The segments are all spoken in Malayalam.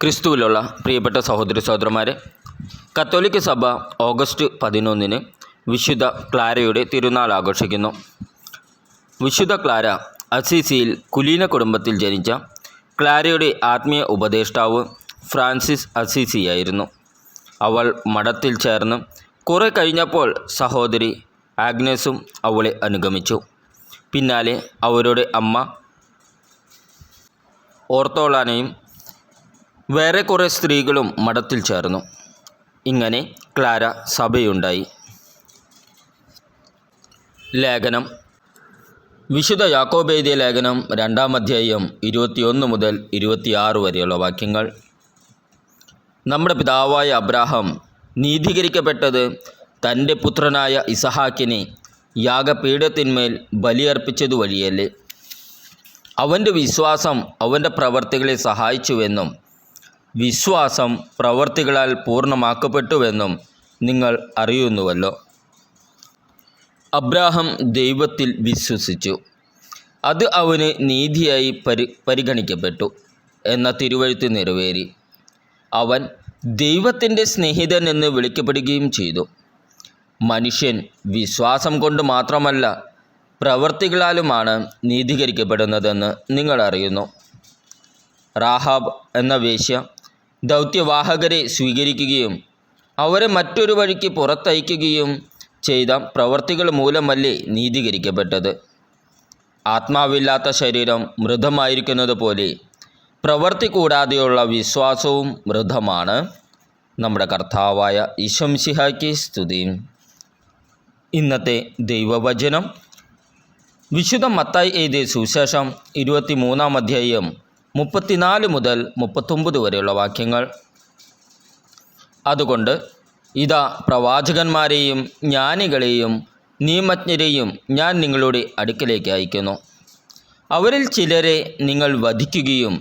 ക്രിസ്തുവിലുള്ള പ്രിയപ്പെട്ട സഹോദരി സഹോദരന്മാരെ, കത്തോലിക്ക സഭ ഓഗസ്റ്റ് 11 വിശുദ്ധ ക്ലാരയുടെ തിരുനാൾ ആഘോഷിക്കുന്നു. വിശുദ്ധ ക്ലാര അസീസിയിൽ കുലീന കുടുംബത്തിൽ ജനിച്ച ക്ലാരയുടെ ആത്മീയ ഉപദേഷ്ടാവ് ഫ്രാൻസിസ് അസീസിയായിരുന്നു. അവൾ മഠത്തിൽ ചേർന്ന് കുറെ കഴിഞ്ഞപ്പോൾ സഹോദരി ആഗ്നസും അവളെ അനുഗമിച്ചു. പിന്നാലെ അവരുടെ അമ്മ ഓർത്തോളാനയും വേറെ കുറേ സ്ത്രീകളും മഠത്തിൽ ചേർന്നു. ഇങ്ങനെ ക്ലാര സഭയുണ്ടായി. ലേഖനം വിശുദ്ധ യാക്കോബ് എഴുതിയ ലേഖനം 2-ാം അധ്യായം 21 മുതൽ 26 വരെയുള്ള വാക്യങ്ങൾ. നമ്മുടെ പിതാവായ അബ്രാഹാം നീതീകരിക്കപ്പെട്ടത് തൻ്റെ പുത്രനായ ഇസഹാക്കിനെ യാഗപീഠത്തിന്മേൽ ബലിയർപ്പിച്ചതു വഴിയല്ലേ. അവൻ്റെ വിശ്വാസം അവൻ്റെ പ്രവർത്തികളെ സഹായിച്ചുവെന്നും വിശ്വാസം പ്രവർത്തികളാൽ പൂർണ്ണമാക്കപ്പെട്ടുവെന്നും നിങ്ങൾ അറിയുന്നുവല്ലോ. അബ്രാഹാം ദൈവത്തിൽ വിശ്വസിച്ചു, അത് അവന് നീതിയായി പരിഗണിക്കപ്പെട്ടു എന്ന തിരുവെഴുത്ത് നിറവേറി. അവൻ ദൈവത്തിൻ്റെ സ്നേഹിതൻ എന്ന് വിളിക്കപ്പെടുകയും ചെയ്തു. മനുഷ്യൻ വിശ്വാസം കൊണ്ട് മാത്രമല്ല പ്രവർത്തികളാലുമാണ് നീതീകരിക്കപ്പെടുന്നതെന്ന് നിങ്ങൾ അറിയുന്നു. റാഹാബ് എന്ന വേശ്യ ദൗത്യവാഹകരെ സ്വീകരിക്കുകയും അവരെ മറ്റൊരു വഴിക്ക് പുറത്തയക്കുകയും ചെയ്ത പ്രവർത്തികൾ മൂലമല്ലേ നീതീകരിക്കപ്പെട്ടത്. ആത്മാവില്ലാത്ത ശരീരം മൃതമായിരിക്കുന്നത് പോലെ പ്രവൃത്തി കൂടാതെയുള്ള വിശ്വാസവും മൃതമാണ്. നമ്മുടെ കർത്താവായ ഈശോ മിശിഹായ്ക്ക് സ്തുതി. ഇന്നത്തെ ദൈവവചനം വിശുദ്ധ മത്തായി എഴുതിയ സുവിശേഷം 23-ാം അധ്യായം 34 മുതൽ 39 വരെയുള്ള വാക്യങ്ങൾ. അതുകൊണ്ട് ഇതാ പ്രവാചകന്മാരെയും ജ്ഞാനികളെയും നിയമജ്ഞരെയും ഞാൻ നിങ്ങളുടെ അടുക്കലേക്ക് അയക്കുന്നു. അവരിൽ ചിലരെ നിങ്ങൾ വധിക്കുകയും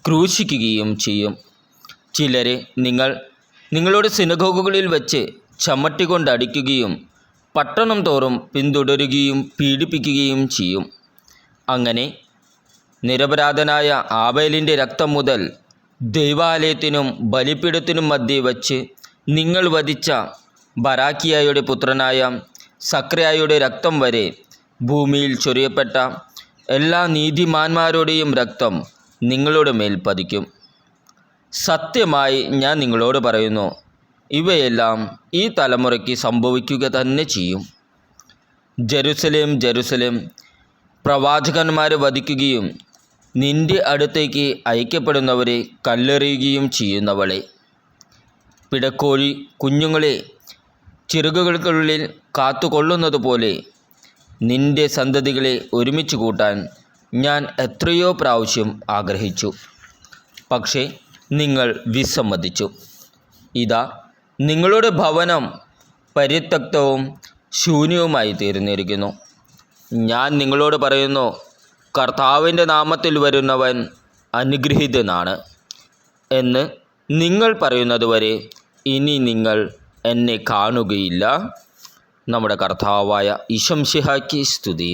ക്രൂശിക്കുകയും ചെയ്യും. ചിലരെ നിങ്ങൾ നിങ്ങളുടെ സിനഗോഗുകളിൽ വച്ച് ചമ്മട്ടികൊണ്ട് അടിക്കുകയും പട്ടണം തോറും പിന്തുടരുകയും പീഡിപ്പിക്കുകയും ചെയ്യും. അങ്ങനെ നിരപരാധനായ ആബേലിൻ്റെ രക്തം മുതൽ ദൈവാലയത്തിനും ബലിപീഠത്തിനും മധ്യേ വച്ച് നിങ്ങൾ വധിച്ച ബറാക്കിയായുടെ പുത്രനായ സക്രിയായുടെ രക്തം വരെ ഭൂമിയിൽ ചൊരിയപ്പെട്ട എല്ലാ നീതിമാന്മാരുടെയും രക്തം നിങ്ങളുടെ മേൽ പതിക്കും. സത്യമായി ഞാൻ നിങ്ങളോട് പറയുന്നു, ഇവയെല്ലാം ഈ തലമുറയ്ക്ക് സംഭവിക്കുക തന്നെ ചെയ്യും. ജെറുസലേം ജെറുസലേം, പ്രവാചകന്മാരെ വധിക്കുകയും നിന്റെ അടുത്തേക്ക് അയക്കപ്പെടുന്നവരെ കല്ലെറിയുകയും ചെയ്യുന്നവളെ. പിടക്കോഴി കുഞ്ഞുങ്ങളെ ചിറകുകൾക്കുള്ളിൽ കാത്തുകൊള്ളുന്നത് പോലെ നിന്റെ സന്തതികളെ ഒരുമിച്ച് കൂട്ടാൻ ഞാൻ എത്രയോ പ്രാവശ്യം ആഗ്രഹിച്ചു, പക്ഷേ നിങ്ങൾ വിസമ്മതിച്ചു. ഇതാ നിങ്ങളുടെ ഭവനം പരിത്യക്തവും ശൂന്യവുമായി തീർന്നിരിക്കുന്നു. ഞാൻ നിങ്ങളോട് പറയുന്നു, കർത്താവിൻ്റെ നാമത്തിൽ വരുന്നവൻ അനുഗ്രഹീതനാണ് എന്ന് നിങ്ങൾ പറയുന്നതുവരെ ഇനി നിങ്ങൾ എന്നെ കാണുകയില്ല. നമ്മുടെ കർത്താവായ ഈശോ മിശിഹായ്ക്ക് സ്തുതി.